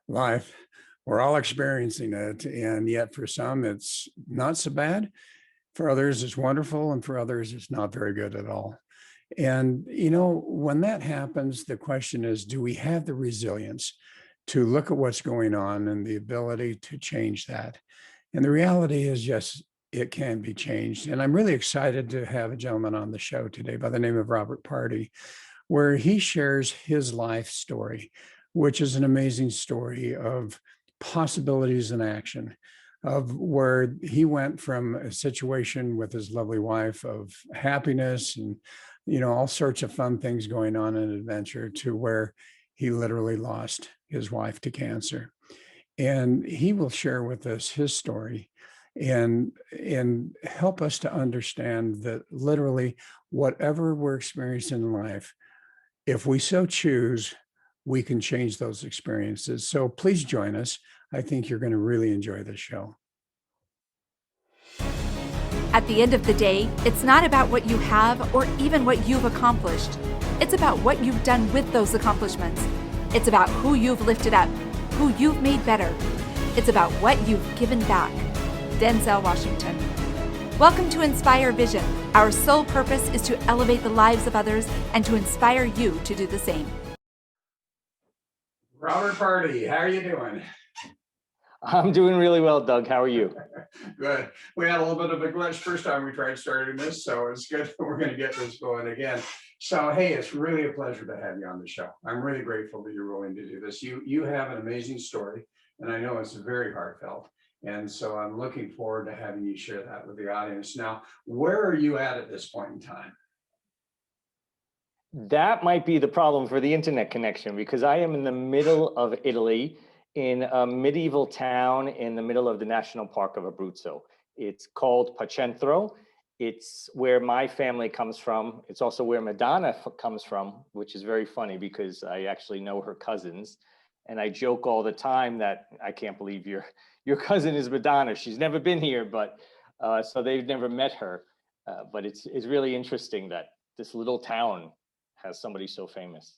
life. We're all experiencing it. And yet for some, it's not so bad. For others, it's wonderful. And for others, it's not very good at all. And, when that happens, the question is, do we have the resilience to look at what's going on and the ability to change that? And the reality is, yes, it can be changed. And I'm really excited to have a gentleman on the show today by the name of Robert Pardi, where he shares his life story, which is an amazing story of possibilities in action, of where he went from a situation with his lovely wife of happiness and, all sorts of fun things going on in adventure to where he literally lost his wife to cancer. And he will share with us his story and help us to understand that literally whatever we're experiencing in life, if we so choose, we can change those experiences. So please join us. I think you're going to really enjoy this show. At the end of the day, it's not about what you have or even what you've accomplished. It's about what you've done with those accomplishments. It's about who you've lifted up, who you've made better. It's about what you've given back. Denzel Washington. Welcome to Inspire Vision. Our sole purpose is to elevate the lives of others and to inspire you to do the same. Robert Pardi, how are you doing? I'm doing really well, Doug. How are you? Good. We had a little bit of a glitch first time we tried starting this, so it's good. We're going to get this going again. So, hey, it's really a pleasure to have you on the show. I'm really grateful that you're willing to do this. You have an amazing story, and I know it's very heartfelt. And so I'm looking forward to having you share that with the audience. Now, where are you at this point in time? That might be the problem for the internet connection, because I am in the middle of Italy, in a medieval town in the middle of the National Park of Abruzzo. It's called Pacentro. It's where my family comes from. It's also where Madonna comes from, which is very funny because I actually know her cousins. And I joke all the time that I can't believe your cousin is Madonna. She's never been here, but so they've never met her. But it's really interesting that this little town has somebody so famous.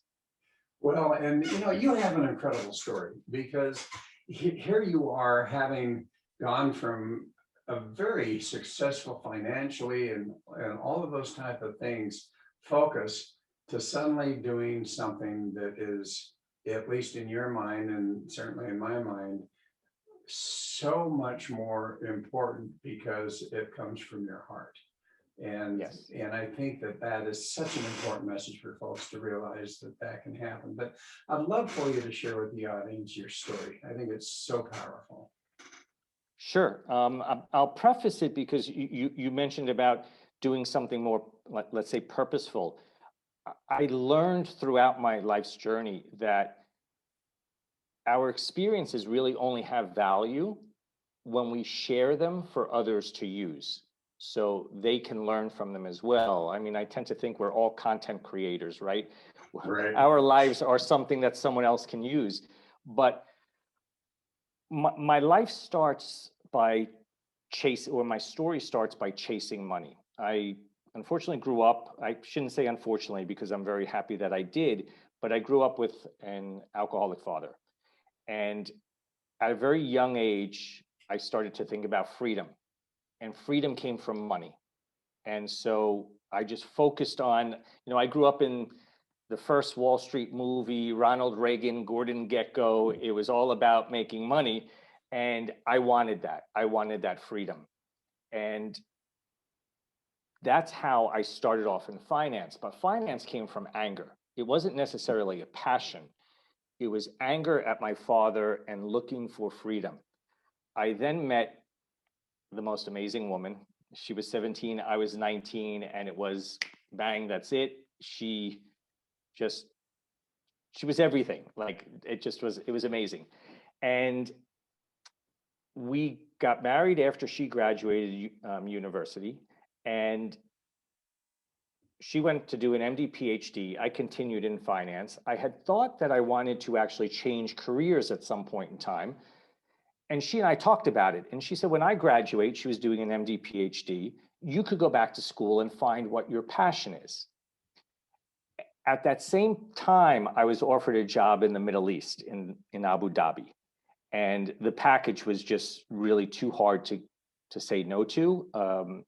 Well, and you have an incredible story because here you are having gone from a very successful financially and all of those type of things focus to suddenly doing something that is, at least in your mind and certainly in my mind, so much more important because it comes from your heart. And Yes. and I think that is such an important message for folks to realize that can happen. But I'd love for you to share with the audience your story. I think it's so powerful. Sure. I'll preface it because you mentioned about doing something more, let's say, purposeful. I learned throughout my life's journey that our experiences really only have value when we share them for others to use, so they can learn from them as well. I mean, I tend to think we're all content creators, right? Right. Our lives are something that someone else can use. But my life starts by my story starts by chasing money. I unfortunately grew up, I shouldn't say unfortunately because I'm very happy that I did, but I grew up with an alcoholic father. And at a very young age, I started to think about freedom. And freedom came from money. And so I just focused on, I grew up in the first Wall Street movie, Ronald Reagan, Gordon Gekko. It was all about making money. And I wanted that. I wanted that freedom. And that's how I started off in finance. But finance came from anger. It wasn't necessarily a passion. It was anger at my father and looking for freedom. I then met the most amazing woman. She was 17, I was 19, and it was bang, that's it. She was everything. Like it was amazing. And we got married after she graduated university, and she went to do an MD PhD. I continued in finance. I had thought that I wanted to actually change careers at some point in time. And she and I talked about it. And she said, when I graduate, she was doing an MD PhD, you could go back to school and find what your passion is. At that same time, I was offered a job in the Middle East, in Abu Dhabi. And the package was just really too hard to say no to.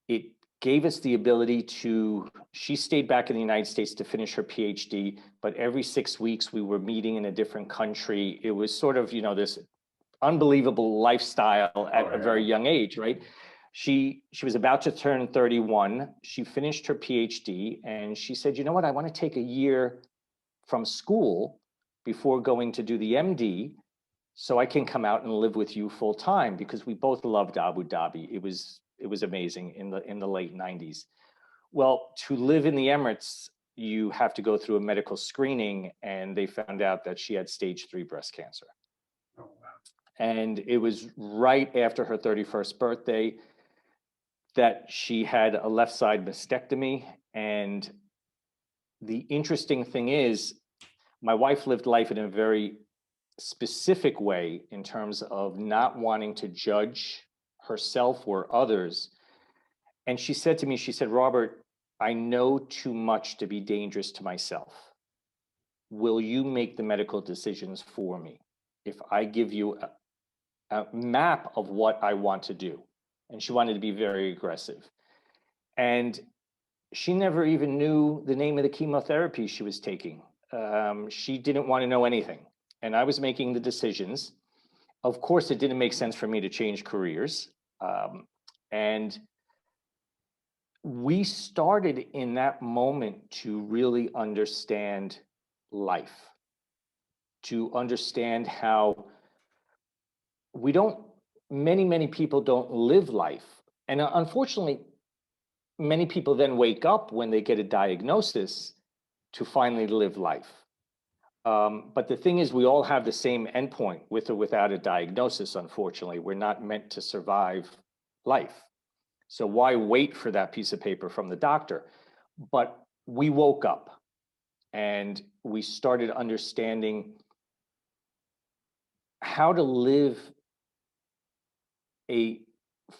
It gave us the ability she stayed back in the United States to finish her PhD, but every 6 weeks we were meeting in a different country. It was sort of, this unbelievable lifestyle at a very young age, right? She was about to turn 31. She finished her PhD and she said, you know what, I want to take a year from school before going to do the MD so I can come out and live with you full time, because we both loved Abu Dhabi. It was amazing in the late 90s. Well, to live in the Emirates, you have to go through a medical screening, and they found out that she had stage 3 breast cancer. Oh, wow. And it was right after her 31st birthday that she had a left side mastectomy. And the interesting thing is, my wife lived life in a very specific way in terms of not wanting to judge herself or others. And she said to me, she said, Robert, I know too much to be dangerous to myself. Will you make the medical decisions for me if I give you a map of what I want to do? And she wanted to be very aggressive. And she never even knew the name of the chemotherapy she was taking. She didn't want to know anything. And I was making the decisions. Of course, it didn't make sense for me to change careers. And we started in that moment to really understand life, to understand how many people don't live life. And unfortunately, many people then wake up when they get a diagnosis to finally live life. But the thing is, we all have the same endpoint, with or without a diagnosis, unfortunately. We're not meant to survive life. So why wait for that piece of paper from the doctor? But we woke up and we started understanding how to live a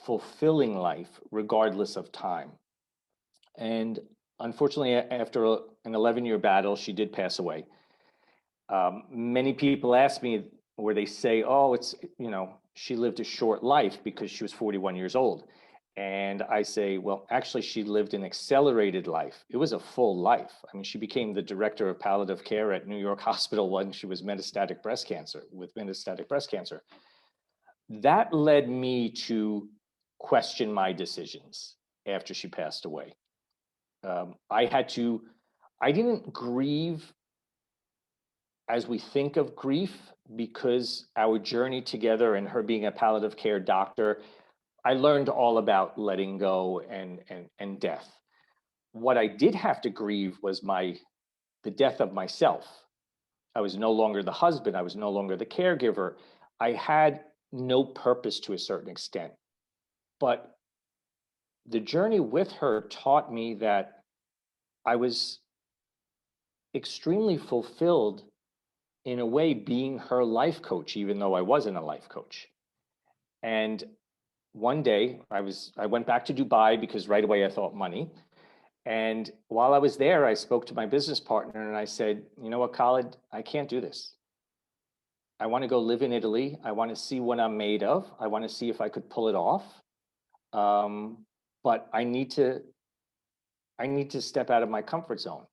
fulfilling life regardless of time. And unfortunately, after an 11-year battle, she did pass away. Many people ask me, where they say, oh, she lived a short life because she was 41 years old. And I say, well, actually, she lived an accelerated life. It was a full life. I mean, she became the director of palliative care at New York Hospital when she was with metastatic breast cancer. That led me to question my decisions after she passed away. I didn't grieve as we think of grief, because our journey together and her being a palliative care doctor, I learned all about letting go and death. What I did have to grieve was the death of myself. I was no longer the husband. I was no longer the caregiver. I had no purpose to a certain extent. But the journey with her taught me that I was extremely fulfilled in a way being her life coach, even though I wasn't a life coach. And one day I went back to Dubai because right away I thought money. And while I was there, I spoke to my business partner and I said, you know what, Khalid, I can't do this. I want to go live in Italy. I want to see what I'm made of. I want to see if I could pull it off. But I need to step out of my comfort zone.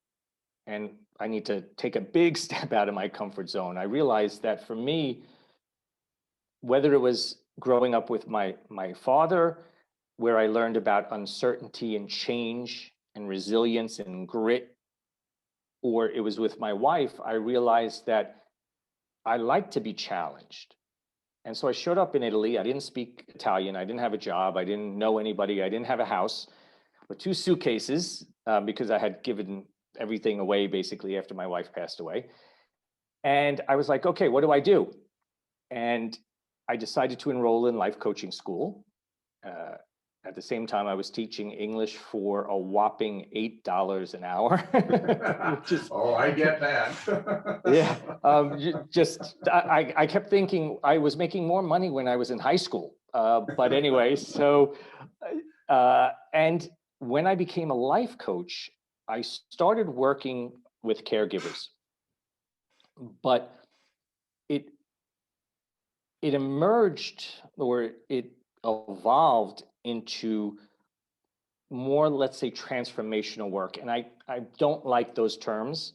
And I need to take a big step out of my comfort zone. I realized that for me, whether it was growing up with my father, where I learned about uncertainty and change and resilience and grit, or it was with my wife, I realized that I like to be challenged. And so I showed up in Italy. I didn't speak Italian. I didn't have a job. I didn't know anybody. I didn't have a house, with 2 suitcases because I had given everything away basically after my wife passed away. And I was like, okay, what do I do? And I decided to enroll in life coaching school. At the same time, I was teaching English for a whopping $8 an hour. Oh, I get that. Yeah. I kept thinking I was making more money when I was in high school. But anyway, and when I became a life coach, I started working with caregivers. But it emerged, or it evolved into more, let's say, transformational work. And I don't like those terms.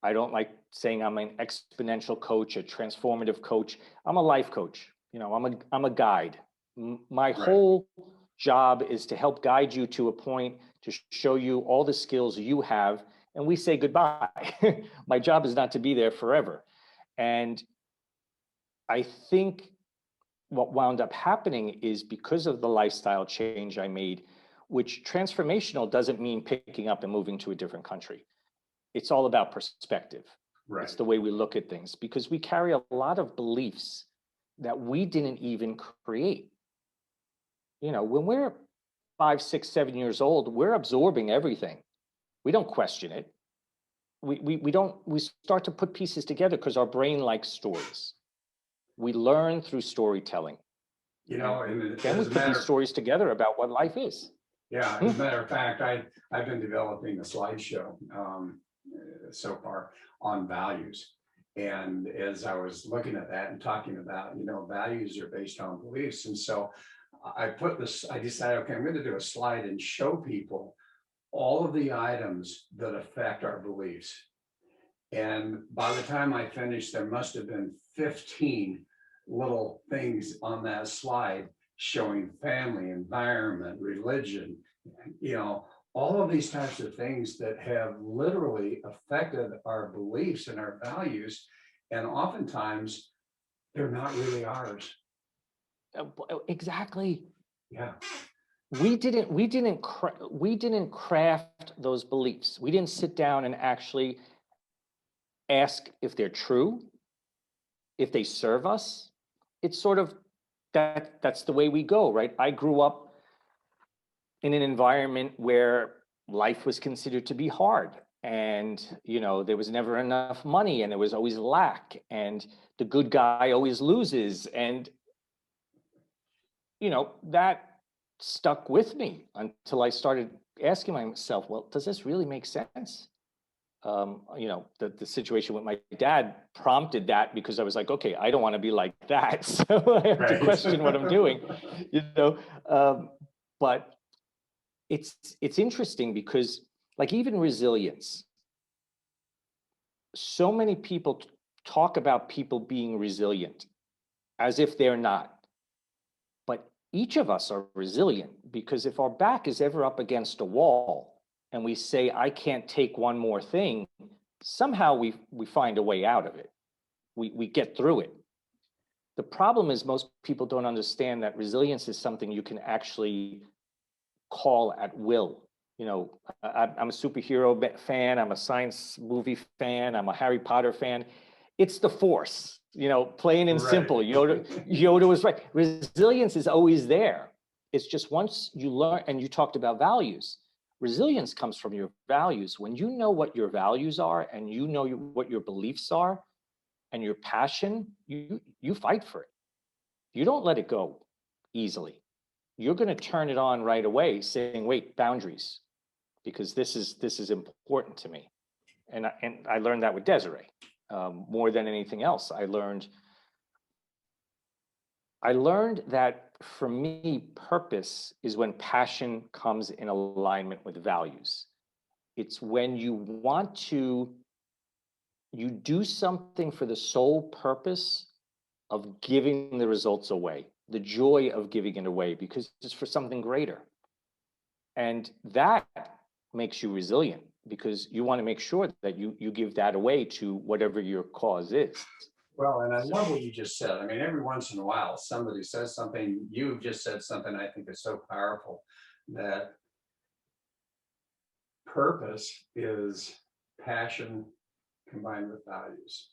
I don't like saying I'm an exponential coach, a transformative coach. I'm a life coach. You know, I'm a guide. My whole job is to help guide you to a point, to show you all the skills you have, and we say goodbye. My job is not to be there forever. And I think what wound up happening is, because of the lifestyle change I made, which transformational doesn't mean picking up and moving to a different country. It's all about perspective. Right. It's the way we look at things, because we carry a lot of beliefs that we didn't even create. You know, when we're 5, 6, 7 years old, we're absorbing everything. We don't question it. We start to put pieces together because our brain likes stories. We learn through storytelling. You know, and then we put these stories together about what life is. Yeah, as a matter of fact, I've been developing a slideshow so far on values. And as I was looking at that and talking about, you know, values are based on beliefs. And so I decided, okay, I'm going to do a slide and show people all of the items that affect our beliefs. And by the time I finished, there must have been 15 little things on that slide showing family, environment, religion, you know, all of these types of things that have literally affected our beliefs and our values. And oftentimes they're not really ours. Exactly. Yeah. We didn't craft those beliefs. We didn't sit down and actually ask if they're true, if they serve us. It's sort of that's the way we go, right? I grew up in an environment where life was considered to be hard, and you know, there was never enough money, and there was always lack, and the good guy always loses, and you know, that stuck with me until I started asking myself, well, does this really make sense? You know, the situation with my dad prompted that, because I was like, okay, I don't want to be like that. So I have to question what I'm doing, you know. But it's interesting because, like, even resilience, so many people talk about people being resilient as if they're not. But each of us are resilient, because if our back is ever up against a wall and we say, I can't take one more thing, somehow we find a way out of it. We get through it. The problem is, most people don't understand that resilience is something you can actually call at will. You know, I'm a superhero fan, I'm a science movie fan, I'm a Harry Potter fan. It's the Force, you know, plain and simple. Yoda was right. Resilience is always there. It's just once you learn, and you talked about values. Resilience comes from your values. When you know what your values are, and you know what your beliefs are, and your passion, you fight for it. You don't let it go easily. You're going to turn it on right away, saying, wait, boundaries, because this is important to me. And I learned that with Desiree. More than anything else, I learned that for me, purpose is when passion comes in alignment with values. It's when you do something for the sole purpose of giving the results away, the joy of giving it away, because it's for something greater. And that makes you resilient, because you want to make sure that you give that away to whatever your cause is. Well, and I love what you just said. I mean, every once in a while, somebody says something, you've just said something I think is so powerful, that purpose is passion combined with values.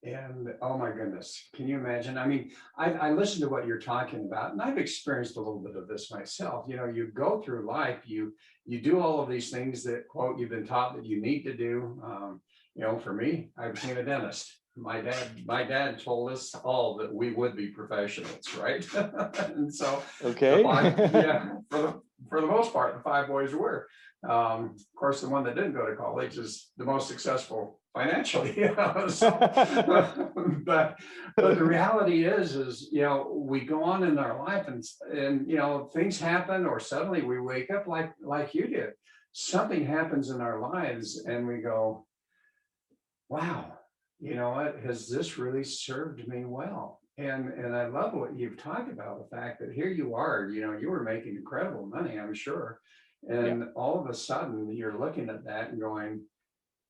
And oh my goodness, can you imagine? I mean, I listen to what you're talking about, and I've experienced a little bit of this myself. You know, you go through life, you do all of these things that, quote, you've been taught that you need to do. You know, for me, I became a dentist. My dad told us all that we would be professionals, right? And so, okay, for the most part, the 5 boys were. Of course, the one that didn't go to college is the most successful financially. But the reality is, we go on in our life and, things happen, or suddenly we wake up like you did. Something happens in our lives and we go, wow, what, has this really served me well? And I love what you've talked about, the fact that here you are, you were making incredible money, I'm sure. And all of a sudden you're looking at that and going,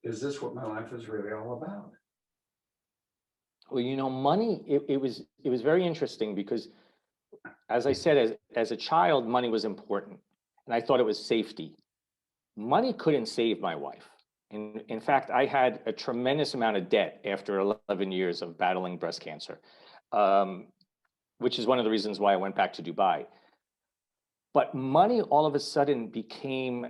is this what my life is really all about? Well, money, it was very interesting because, as I said, as a child, money was important. And I thought it was safety. Money couldn't save my wife. In fact, I had a tremendous amount of debt after 11 years of battling breast cancer, which is one of the reasons why I went back to Dubai. But money all of a sudden became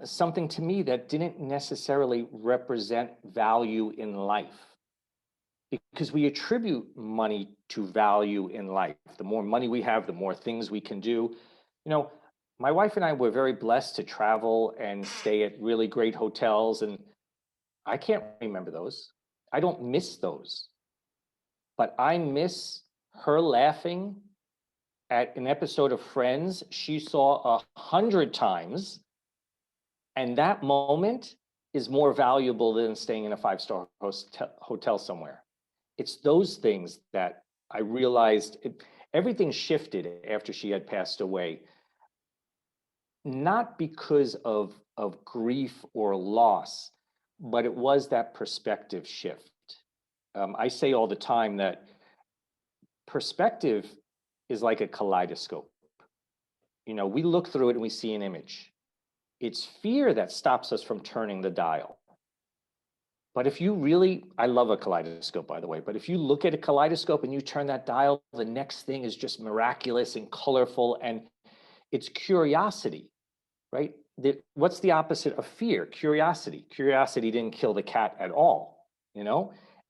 something to me that didn't necessarily represent value in life, because we attribute money to value in life. The more money we have, the more things we can do. My wife and I were very blessed to travel and stay at really great hotels, and I can't remember those. I don't miss those, but I miss her laughing at an episode of Friends she saw 100 times. And that moment is more valuable than staying in a 5-star hotel somewhere. It's those things that I realized everything shifted after she had passed away. Not because of grief or loss, but it was that perspective shift. I say all the time that perspective is like a kaleidoscope. We look through it and we see an image. It's fear that stops us from turning the dial. But if you really, I love a kaleidoscope, by the way, but if you look at a kaleidoscope and you turn that dial, the next thing is just miraculous and colorful, and it's curiosity, right? What's the opposite of fear? Curiosity. Curiosity didn't kill the cat at all,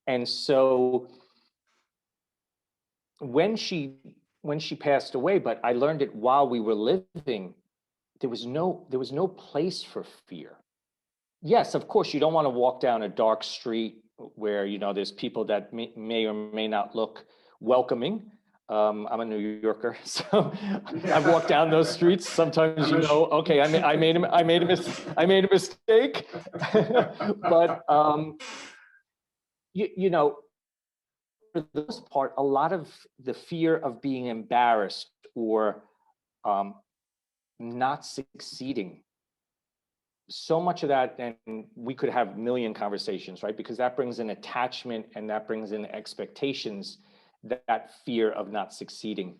And so when she passed away, but I learned it while we were living, there was no place for fear. Yes, of course, you don't want to walk down a dark street where, there's people that may or may not look welcoming. I'm a New Yorker, so I've walked down those streets. Sometimes okay, I made a mistake. But for the most part, a lot of the fear of being embarrassed or not succeeding, so much of that, and we could have a million conversations, right? Because that brings in attachment and that brings in expectations, that fear of not succeeding.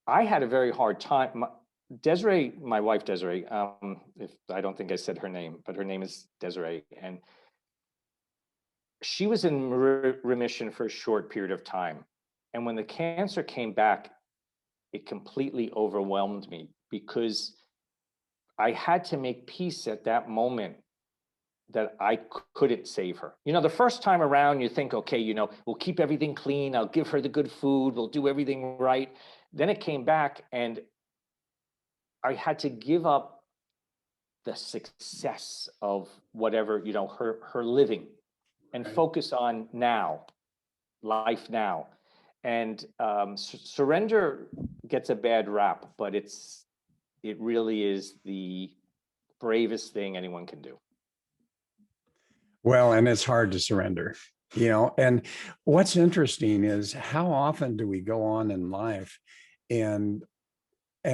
I had a very hard time. Desiree, my wife Desiree, if I don't think I said her name, but her name is Desiree, and she was in remission for a short period of time. And when the cancer came back, it completely overwhelmed me, because I had to make peace at that moment that I couldn't save her. The first time around, you think, okay, we'll keep everything clean. I'll give her the good food. We'll do everything right. Then it came back and I had to give up the success of whatever, her living, and focus on now, life now. And surrender gets a bad rap, but it really is the bravest thing anyone can do. Well, and it's hard to surrender, and what's interesting is how often do we go on in life and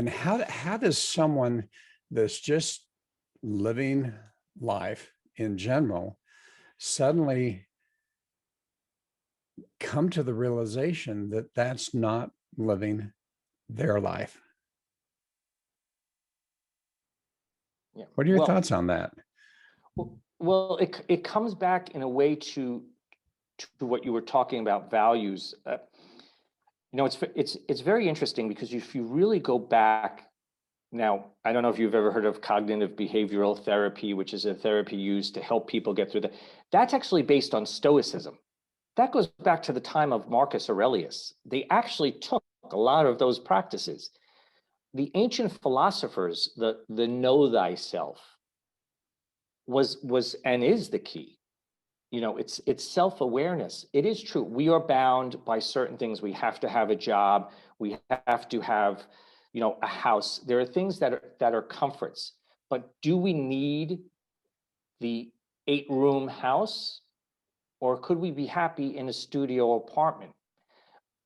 how does someone that's just living life in general suddenly come to the realization that that's not living their life? Yeah. What are your thoughts on that? Well, it comes back in a way to what you were talking about, values. It's very interesting, because if you really go back, now, I don't know if you've ever heard of cognitive behavioral therapy, which is a therapy used to help people get through that's actually based on Stoicism. That goes back to the time of Marcus Aurelius. They actually took a lot of those practices. The ancient philosophers, the know thyself, was and is the key. You know, it's self-awareness. It is true. We are bound by certain things. We have to have a job. We have to have, you know, a house. There are things that are comforts. But do we need the 8-room house, or could we be happy in a studio apartment?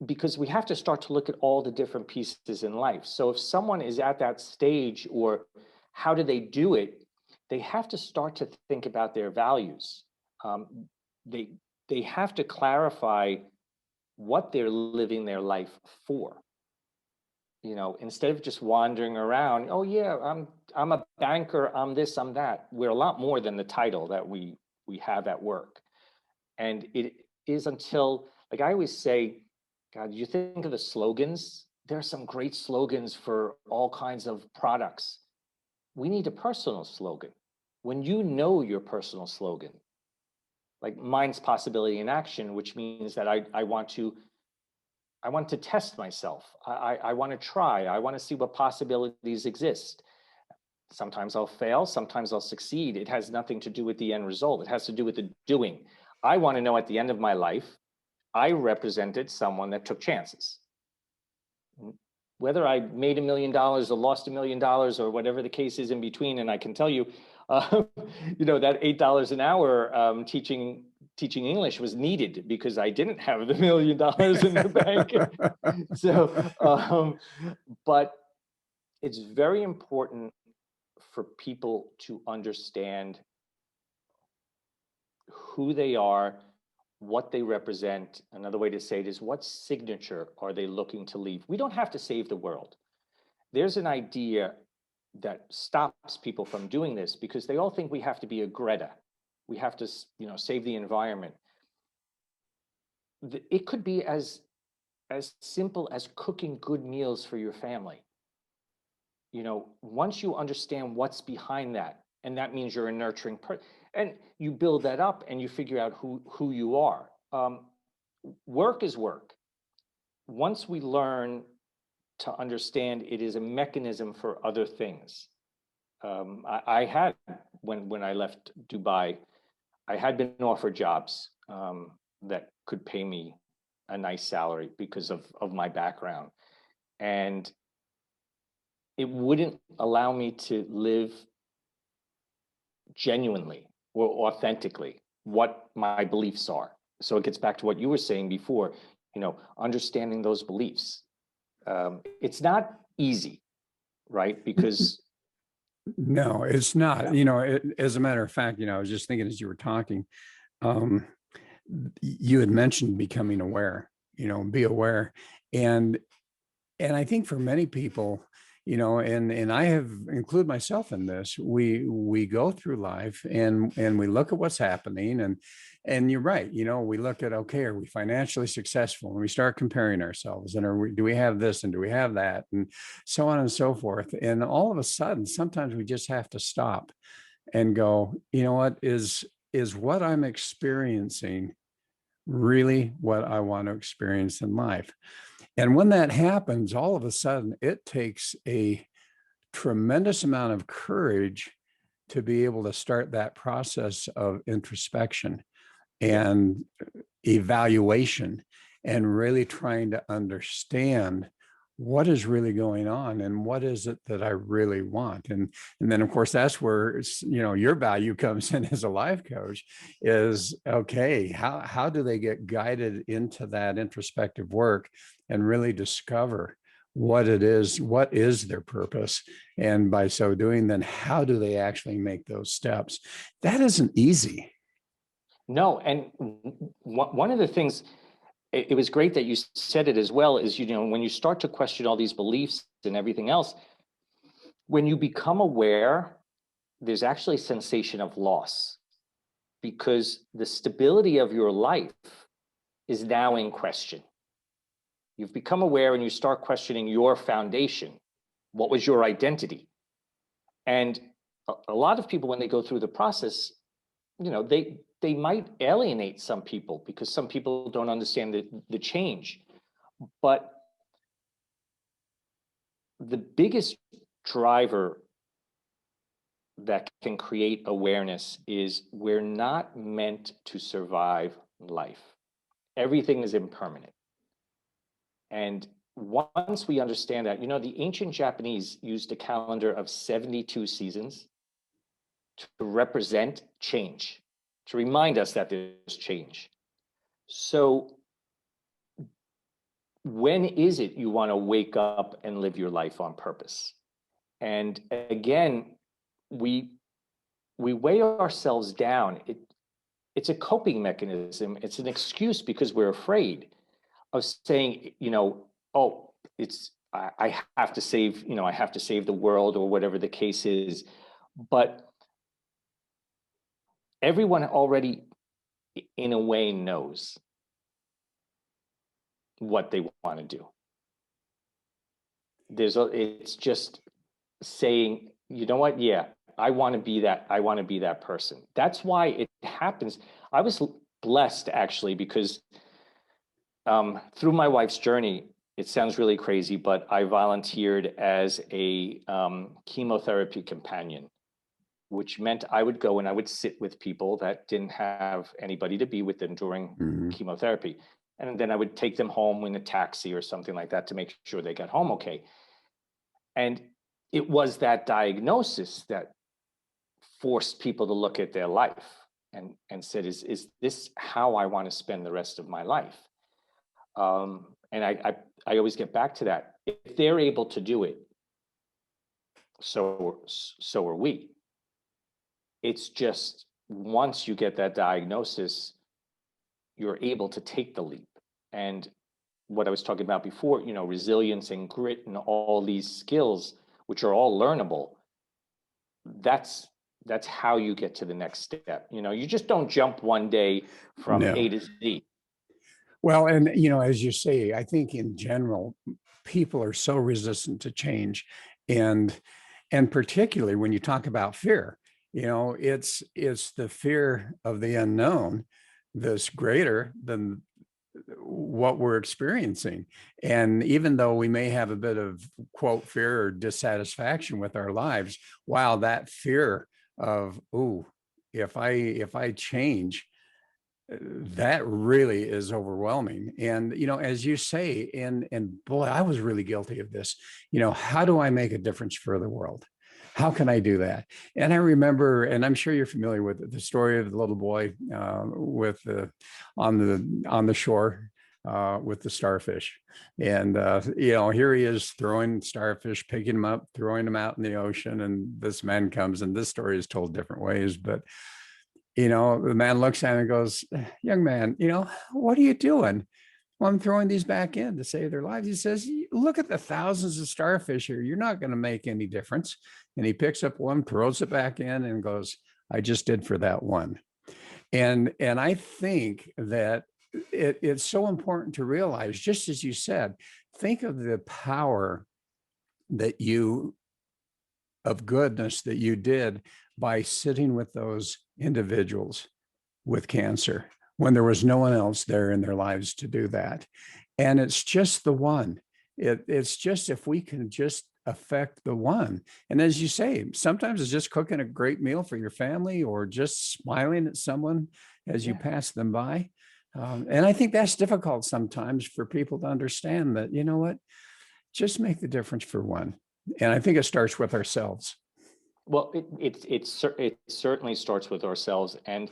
Because we have to start to look at all the different pieces in life. So if someone is at that stage, or how do they do it, they have to start to think about their values. They have to clarify what they're living their life for. You know, instead of just wandering around, oh yeah, I'm a banker, I'm this, I'm that. We're a lot more than the title that we have at work. And it is until, like I always say, God, you think of the slogans, there are some great slogans for all kinds of products. We need a personal slogan. When you know your personal slogan, like mine's possibility in action, which means that I want to test myself. I want to try. I want to see what possibilities exist. Sometimes I'll fail. Sometimes I'll succeed. It has nothing to do with the end result. It has to do with the doing. I want to know at the end of my life, I represented someone that took chances. Whether I made $1 million or lost $1 million or whatever the case is in between, and I can tell you, you know, that $8 an hour teaching English was needed because I didn't have the $1 million in the bank. So, but it's very important for people to understand who they are, what they represent. Another way to say it is, what signature are they looking to leave? We don't have to save the world. There's an idea that stops people from doing this because they all think we have to be a Greta. We have to, you know, save the environment. It could be as simple as cooking good meals for your family. You know, once you understand what's behind that, and that means you're a nurturing person, and you build that up and you figure out who you are. Work is work. Once we learn to understand it is a mechanism for other things. I had, when I left Dubai, I had been offered jobs that could pay me a nice salary because of my background. And it wouldn't allow me to live genuinely or authentically what my beliefs are. So it gets back to what you were saying before, you know, understanding those beliefs. It's not easy, right? Because No, it's not. You know, as a matter of fact, you know, I was just thinking as you were talking, you had mentioned becoming aware, you know, be aware. And I think for many people, you know, and I have included myself in this, we go through life and we look at what's happening, and you're right, you know, we look at, okay, are we financially successful? And we start comparing ourselves, and do we have this and do we have that, and so on and so forth. And all of a sudden, sometimes we just have to stop and go, you know what, is what I'm experiencing really what I want to experience in life? And when that happens, all of a sudden, it takes a tremendous amount of courage to be able to start that process of introspection and evaluation, and really trying to understand what is really going on and what is it that I really want. And then of course, that's where, you know, your value comes in as a life coach is, okay, how do they get guided into that introspective work and really discover what it is, what is their purpose? And by so doing, then how do they actually make those steps? That isn't easy. no, and one of the things, it was great that you said it as well, is, you know, when you start to question all these beliefs and everything else, when you become aware, there's actually a sensation of loss, because the stability of your life is now in question. You've become aware and you start questioning your foundation. What was your identity? And a lot of people, when they go through the process, you know, they might alienate some people because some people don't understand the change. But the biggest driver that can create awareness is we're not meant to survive life. Everything is impermanent. And once we understand that, the ancient Japanese used a calendar of 72 seasons to represent change, to remind us that there's change. So when is it you want to wake up and live your life on purpose? And again, we weigh ourselves down. It's a coping mechanism. It's an excuse because we're afraid of saying, oh, I have to save, I have to save the world or whatever the case is. But everyone already, in a way, knows what they want to do. It's just saying, you know what? Yeah, I want to be that. I want to be that person. That's why it happens. I was blessed actually, because through my wife's journey, it sounds really crazy, but I volunteered as a chemotherapy companion, which meant I would go and I would sit with people that didn't have anybody to be with them during chemotherapy. And then I would take them home in a taxi or something like that to make sure they got home okay. And it was that diagnosis that forced people to look at their life and said, is this how I want to spend the rest of my life? And I always get back to that. If they're able to do it, so are we. It's just once you get that diagnosis, you're able to take the leap. And what I was talking about before, resilience and grit and all these skills, which are all learnable, that's how you get to the next step. You just don't jump one day from A to Z. Well, and as you say, I think in general, people are so resistant to change, and particularly when you talk about fear, it's the fear of the unknown that's greater than what we're experiencing. And even though we may have a bit of quote fear or dissatisfaction with our lives, wow, that fear of, ooh, if I change, that really is overwhelming. And as you say, and boy, I was really guilty of this. How do I make a difference for the world? How can I do that? And I remember, and I'm sure you're familiar with it, the story of the little boy on the shore with the starfish. And here he is throwing starfish, picking them up, throwing them out in the ocean. And this man comes, and this story is told different ways, but the man looks at him and goes, young man, what are you doing? Well, I'm throwing these back in to save their lives. He says, look at the thousands of starfish here. You're not going to make any difference. And he picks up one, throws it back in, and goes, I just did for that one. And I think that it's so important to realize, just as you said, think of the power of goodness that you did by sitting with those individuals with cancer when there was no one else there in their lives to do that. And it's just the one. It's just if we can just affect the one. And as you say, sometimes it's just cooking a great meal for your family or just smiling at someone as you pass them by. And I think that's difficult sometimes for people to understand that, what, just make the difference for one. And I think it starts with ourselves. Well, it certainly starts with ourselves. And,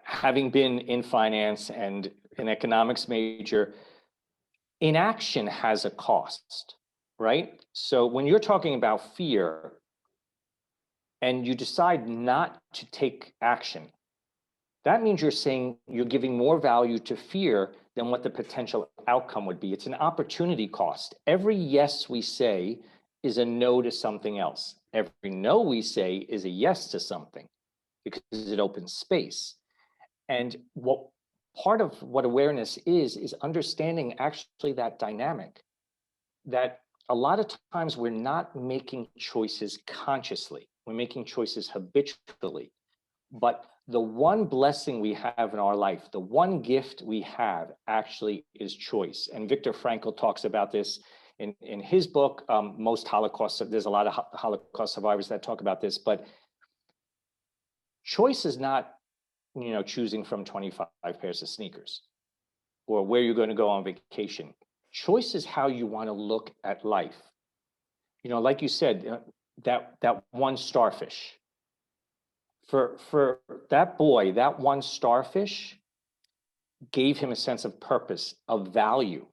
having been in finance and an economics major, inaction has a cost, right? So when you're talking about fear and you decide not to take action, that means you're giving more value to fear than what the potential outcome would be. It's an opportunity cost. Every yes we say is a no to something else. Every no we say is a yes to something because it opens space. And part of what awareness is understanding actually that dynamic, that a lot of times we're not making choices consciously. We're making choices habitually. But the one blessing we have in our life, the one gift we have actually is choice. And Viktor Frankl talks about this in his book, most Holocaust, there's a lot of Holocaust survivors that talk about this, but choice is not, choosing from 25 pairs of sneakers or where you're going to go on vacation. Choice is how you want to look at life. Like you said, that one starfish. For that boy, that one starfish gave him a sense of purpose, of value,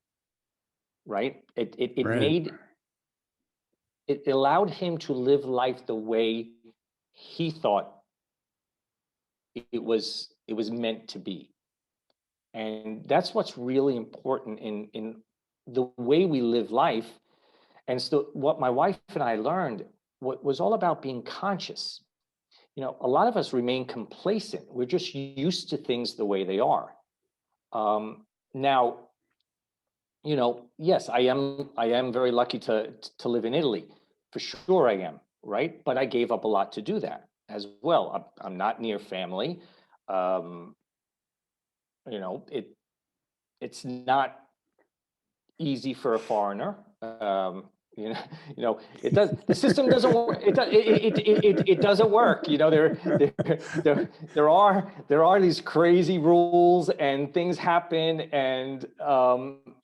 right? It Right. allowed him to live life the way he thought it was meant to be. And that's what's really important in the way we live life. And so what my wife and I learned was all about being conscious. A lot of us remain complacent. We're just used to things the way they are. Now, yes, I am very lucky to live in Italy. For sure I am, right? But I gave up a lot to do that as well. I'm not near family. It's not easy for a foreigner. It does. The system doesn't work. It doesn't work. There are these crazy rules and things happen, and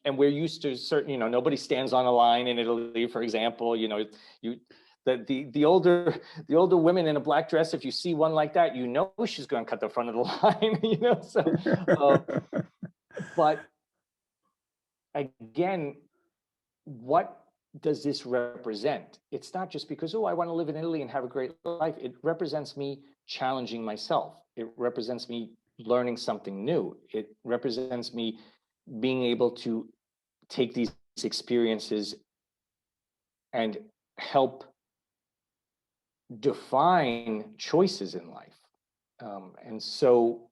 we're used to certain. Nobody stands on a line in Italy, for example. The older women in a black dress, if you see one like that, she's going to cut the front of the line. So, but again, what does this represent? It's not just because, I want to live in Italy and have a great life. It represents me challenging myself. It represents me learning something new. It represents me being able to take these experiences and help define choices in life. And so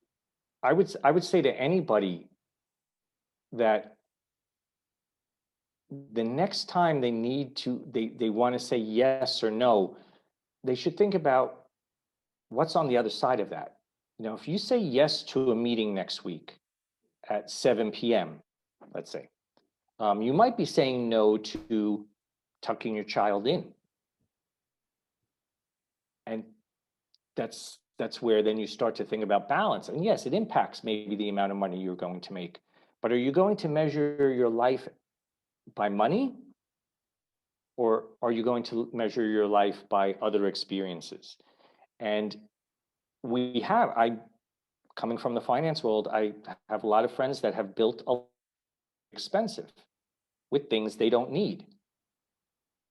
I would say to anybody that the next time they want to say yes or no, they should think about what's on the other side of that. If you say yes to a meeting next week at 7 p.m., let's say, you might be saying no to tucking your child in. And that's where then you start to think about balance. And yes, it impacts maybe the amount of money you're going to make, but are you going to measure your life by money, or are you going to measure your life by other experiences? And coming from the finance world, I have a lot of friends that have built expensive with things they don't need.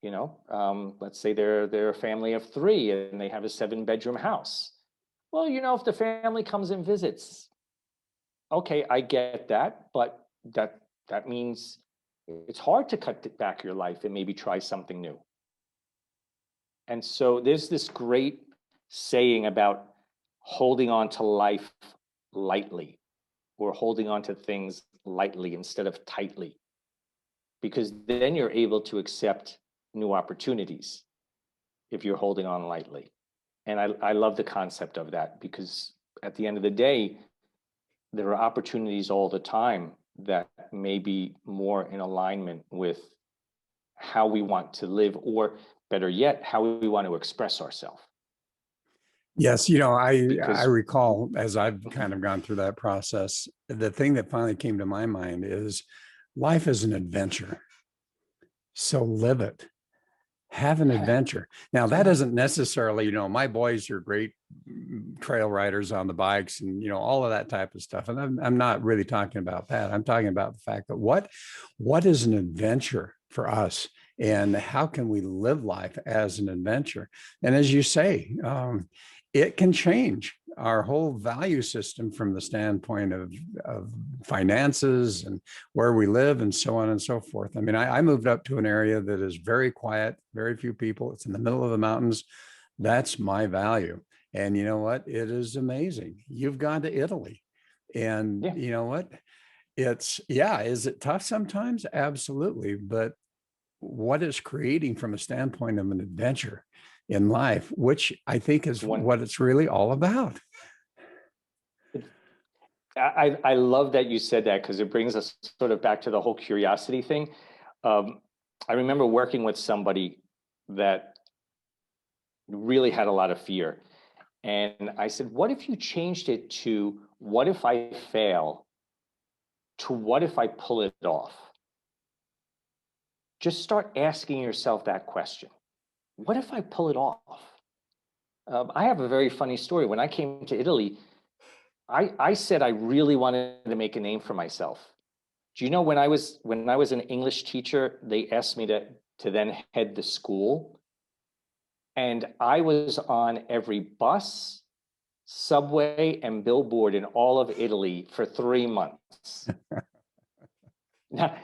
Let's say they're a family of 3 and they have a 7-bedroom house. Well, if the family comes and visits, okay, I get that, but that means it's hard to cut back your life and maybe try something new. And so there's this great saying about holding on to life lightly, or holding on to things lightly instead of tightly, because then you're able to accept new opportunities if you're holding on lightly. And I love the concept of that, because at the end of the day, there are opportunities all the time that may be more in alignment with how we want to live, or better yet, how we want to express ourselves. Yes, I recall, as I've kind of gone through that process, the thing that finally came to my mind is life is an adventure. So live it. Have an adventure. Now, that isn't necessarily, my boys are great trail riders on the bikes and, all of that type of stuff. And I'm not really talking about that. I'm talking about the fact that what is an adventure for us, and how can we live life as an adventure? And as you say, it can change our whole value system from the standpoint of finances and where we live and so on and so forth. I mean, I moved up to an area that is very quiet, very few people. It's in the middle of the mountains. That's my value. And you know what? It is amazing. You've gone to Italy, and you know what? Is it tough sometimes? Absolutely. But what it's creating from a standpoint of an adventure in life, which I think is what it's really all about. I love that you said that, because it brings us sort of back to the whole curiosity thing. I remember working with somebody that really had a lot of fear. And I said, what if you changed it to, what if I fail, to what if I pull it off? Just start asking yourself that question. What if I pull it off? I have a very funny story. When I came to Italy, I said I really wanted to make a name for myself. Do you know when I was an English teacher, they asked me to then head the school, and I was on every bus, subway, and billboard in all of Italy for 3 months. Now,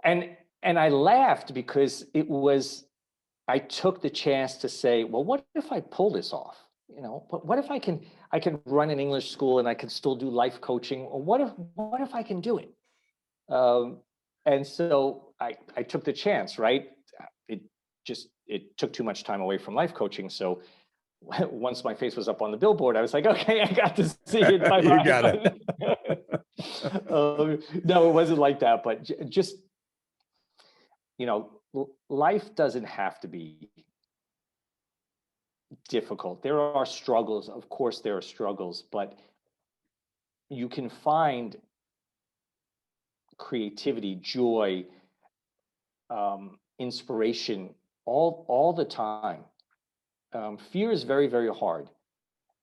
and I laughed because I took the chance to say, well, what if I pull this off? But what if I can run an English school and I can still do life coaching? Or what if I can do it? And so I took the chance, right? It took too much time away from life coaching. So once my face was up on the billboard, I was like, okay, I got to see it. Bye bye. You got it. No, it wasn't like that, but just, life doesn't have to be difficult. There are struggles. Of course, there are struggles, but you can find creativity, joy, inspiration all the time. Fear is very, very hard.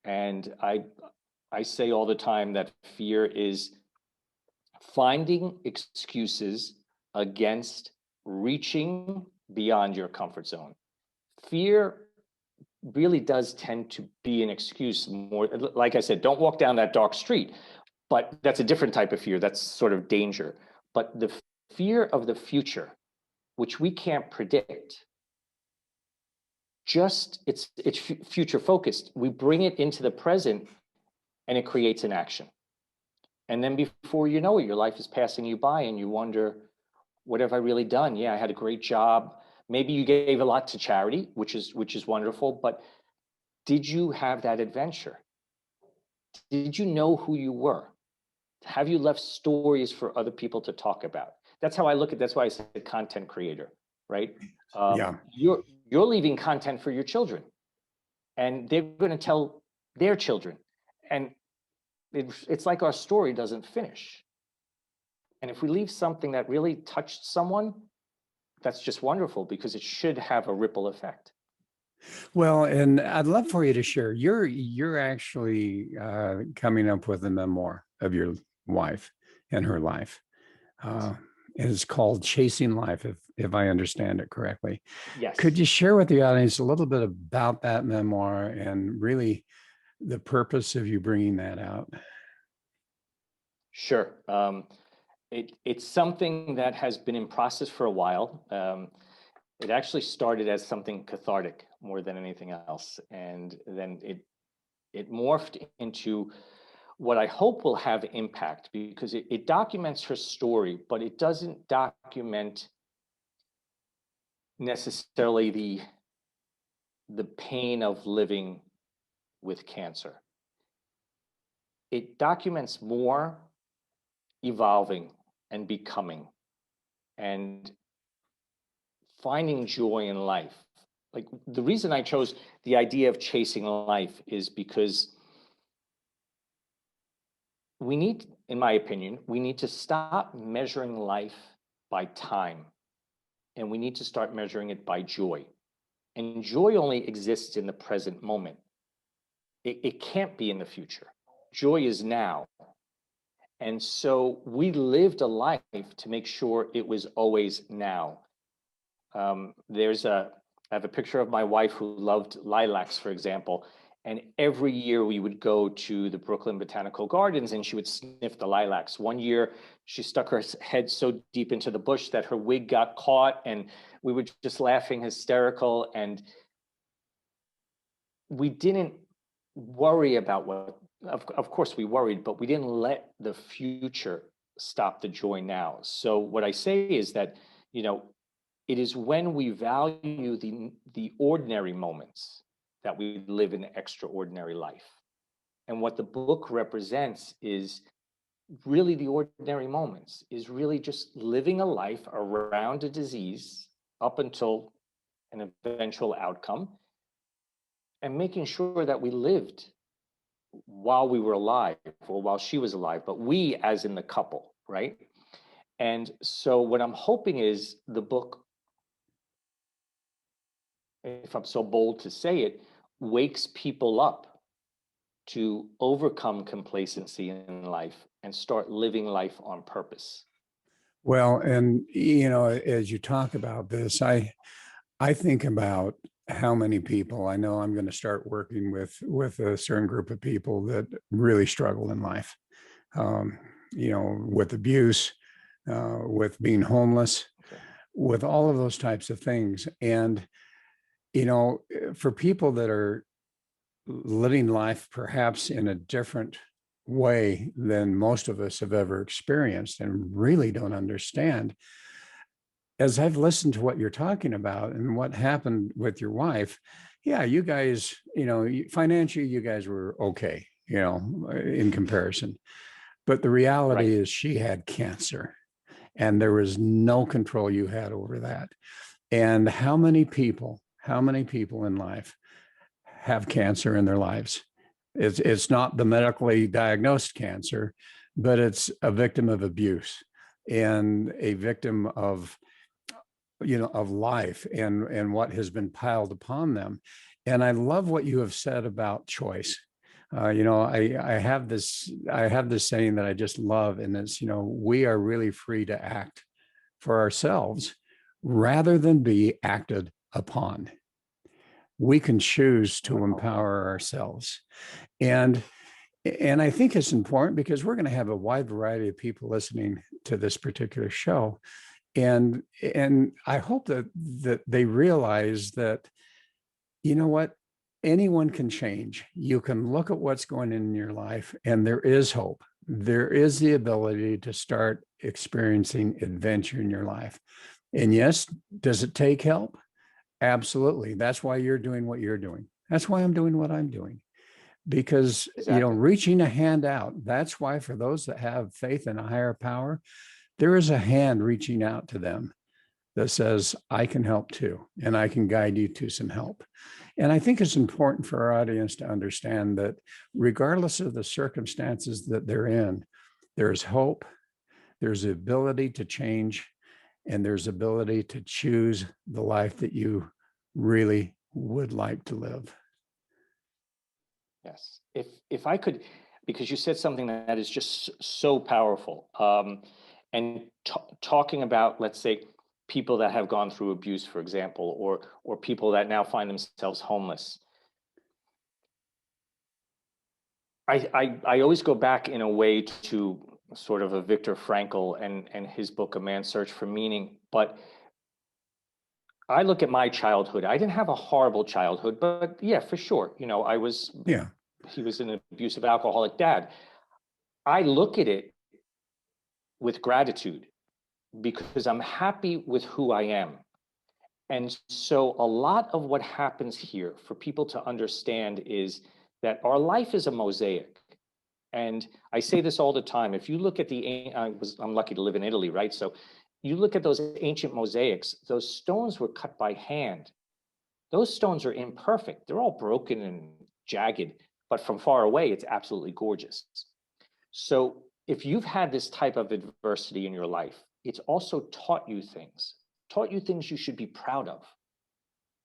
And I say all the time that fear is finding excuses against reaching beyond your comfort zone. Fear really does tend to be an excuse more. Like I said, don't walk down that dark street, but that's a different type of fear. That's sort of danger. But the fear of the future, which we can't predict, it's future focused. We bring it into the present and it creates an action. And then before you know it, your life is passing you by and you wonder, what have I really done? Yeah, I had a great job. Maybe you gave a lot to charity, which is wonderful, but did you have that adventure? Did you know who you were? Have you left stories for other people to talk about? That's how I look at. That's why I said content creator, right? Yeah. You're leaving content for your children, and they're going to tell their children, and it's like our story doesn't finish. And if we leave something that really touched someone, that's just wonderful because it should have a ripple effect. Well, and I'd love for you to share. You're actually coming up with a memoir of your wife and her life. It's called Chasing Life, if I understand it correctly. Yes. Could you share with the audience a little bit about that memoir and really the purpose of you bringing that out? Sure. It's something that has been in process for a while. It actually started as something cathartic more than anything else, and then it morphed into what I hope will have impact, because it documents her story, but it doesn't document necessarily the pain of living with cancer. It documents more evolving and becoming and finding joy in life. Like, the reason I chose the idea of chasing life is because we need, in my opinion, we need to stop measuring life by time, and we need to start measuring it by joy. And joy only exists in the present moment. It can't be in the future. Joy is now. And so we lived a life to make sure it was always now. I have a picture of my wife who loved lilacs, for example. And every year we would go to the Brooklyn Botanical Gardens and she would sniff the lilacs. One year she stuck her head so deep into the bush that her wig got caught, and we were just laughing hysterical. And we didn't worry about what, of course we worried, but we didn't let the future stop the joy now. So what I say is that, it is when we value the ordinary moments that we live an extraordinary life. And what the book represents is really the ordinary moments, is really just living a life around a disease up until an eventual outcome, and making sure that we lived while we were alive, or while she was alive, but we as in the couple, right? And so what I'm hoping is the book, if I'm so bold to say it, wakes people up to overcome complacency in life and start living life on purpose. Well, and you know, as you talk about this, I think about how many people I know I'm going to start working with a certain group of people that really struggle in life, um, you know, with abuse, with being homeless, Okay. with all of those types of things. And, you know, for people that are living life perhaps in a different way than most of us have ever experienced and really don't understand, as I've listened to what you're talking about and what happened with your wife, yeah, you guys, you know, financially, you guys were okay, you know, in comparison. But the reality Right. is she had cancer and there was no control you had over that. And how many people in life have cancer in their lives? It's not the medically diagnosed cancer, but it's a victim of abuse and a victim of, you know, of life and what has been piled upon them. And I love what you have said about choice. You know, I have this saying that I just love, and it's, you know, we are really free to act for ourselves rather than be acted upon. We can choose to empower ourselves. And I think it's important because we're going to have a wide variety of people listening to this particular show. And I hope that they realize that, you know what, anyone can change. You can look at what's going on in your life and there is hope. There is the ability to start experiencing adventure in your life. And yes, does it take help? Absolutely. That's why you're doing what you're doing. That's why I'm doing what I'm doing. Because, you know, Exactly. reaching a hand out, that's why for those that have faith in a higher power, there is a hand reaching out to them that says, I can help too, and I can guide you to some help. And I think it's important for our audience to understand that regardless of the circumstances that they're in, there's hope, there's the ability to change, and there's ability to choose the life that you really would like to live. Yes. If I could, because you said something that is just so powerful, and talking about, let's say, people that have gone through abuse, for example, or people that now find themselves homeless. I always go back in a way to sort of a Viktor Frankl and his book, A Man's Search for Meaning. But I look at my childhood. I didn't have a horrible childhood, but yeah, for sure. You know, Yeah. he was an abusive alcoholic dad. I look at it with gratitude because I'm happy with who I am. And so a lot of what happens here for people to understand is that our life is a mosaic. And I say this all the time. If you look at I'm lucky to live in Italy, right? So you look at those ancient mosaics, those stones were cut by hand. Those stones are imperfect. They're all broken and jagged, but from far away, it's absolutely gorgeous. So if you've had this type of adversity in your life, it's also taught you things you should be proud of.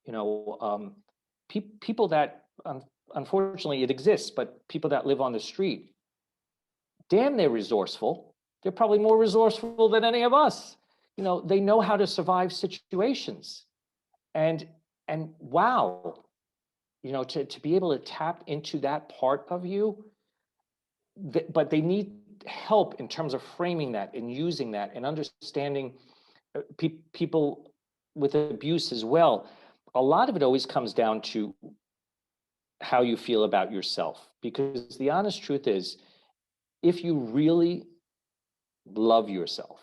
You know, people that, unfortunately, it exists, but people that live on the street, damn, they're resourceful. They're probably more resourceful than any of us. You know, they know how to survive situations. And wow, you know, to be able to tap into that part of you, but they need help in terms of framing that and using that and understanding people with abuse as well. A lot of it always comes down to how you feel about yourself, because the honest truth is, if you really love yourself,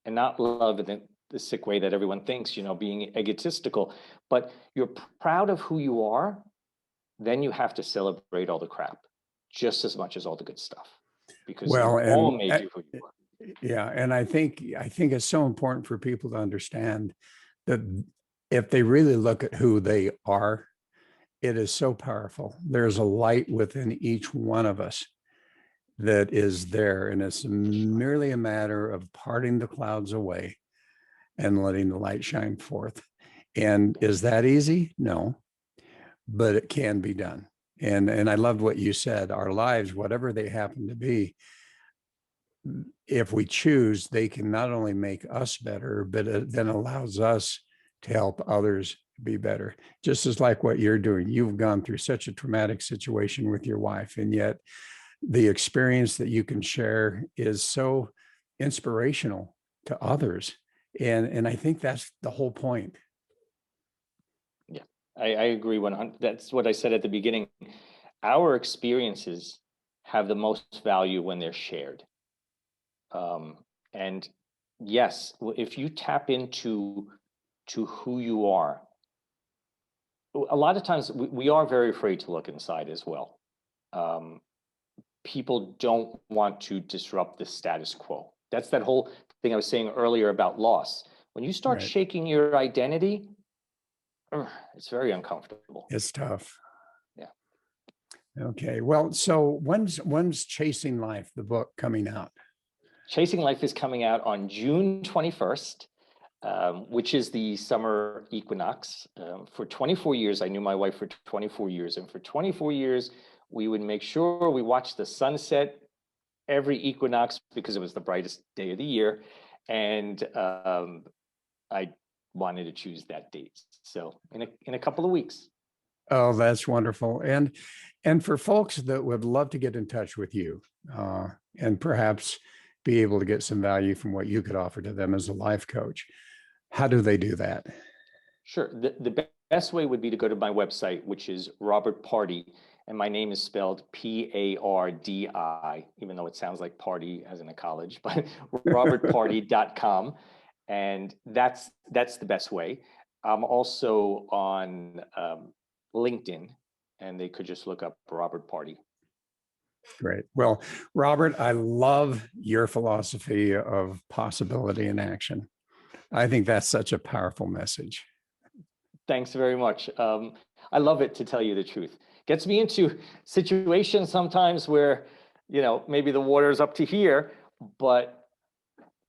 and not love in the sick way that everyone thinks, you know, being egotistical, but you're proud of who you are, then you have to celebrate all the crap just as much as all the good stuff. because Well, you all and made you who you are. yeah, and I think it's so important for people to understand that if they really look at who they are, it is so powerful. There's a light within each one of us that is there, and it's merely a matter of parting the clouds away and letting the light shine forth. And is that easy? No, but it can be done. And I loved what you said. Our lives, whatever they happen to be, if we choose, they can not only make us better, but it then allows us to help others be better. Just as like what you're doing. You've gone through such a traumatic situation with your wife, and yet the experience that you can share is so inspirational to others. And I think that's the whole point. Yeah, I agree 100. That's what I said at the beginning. Our experiences have the most value when they're shared. And yes, if you tap into who you are, a lot of times we are very afraid to look inside as well. Um, People don't want to disrupt the status quo. That's that whole thing I was saying earlier about loss. When you start Right. shaking your identity, it's very uncomfortable. It's tough. Yeah. Okay. Well, so when's Chasing Life, the book, coming out? Chasing Life is coming out on June 21st, which is the summer equinox. For 24 years, I knew my wife for 24 years. And for 24 years, we would make sure we watched the sunset every equinox because it was the brightest day of the year. And I wanted to choose that date. So in a couple of weeks. Oh, that's wonderful. And for folks that would love to get in touch with you, and perhaps be able to get some value from what you could offer to them as a life coach, how do they do that? Sure. The best way would be to go to my website, which is Robert Pardi, and my name is spelled Pardi, even though it sounds like party as in a college, but robertpardi.com. And that's the best way. I'm also on LinkedIn, and they could just look up Robert Pardi. Great. Well, Robert, I love your philosophy of possibility and action. I think that's such a powerful message. Thanks very much. I love it, to tell you the truth. Gets me into situations sometimes where, maybe the water's up to here, but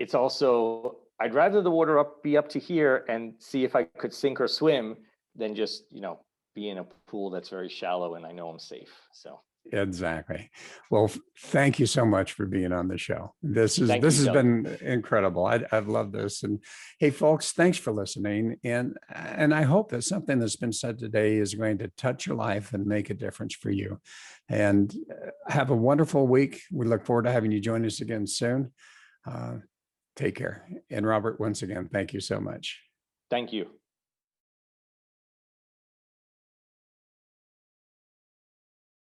it's also, I'd rather the water be up to here and see if I could sink or swim than just, be in a pool that's very shallow and I know I'm safe. So. Exactly. Well, thank you so much for being on the show. This has Doug. been incredible. I've loved this. And hey, folks, thanks for listening. And I hope that something that's been said today is going to touch your life and make a difference for you. And have a wonderful week. We look forward to having you join us again soon. Take care. And Robert, once again, thank you so much. Thank you.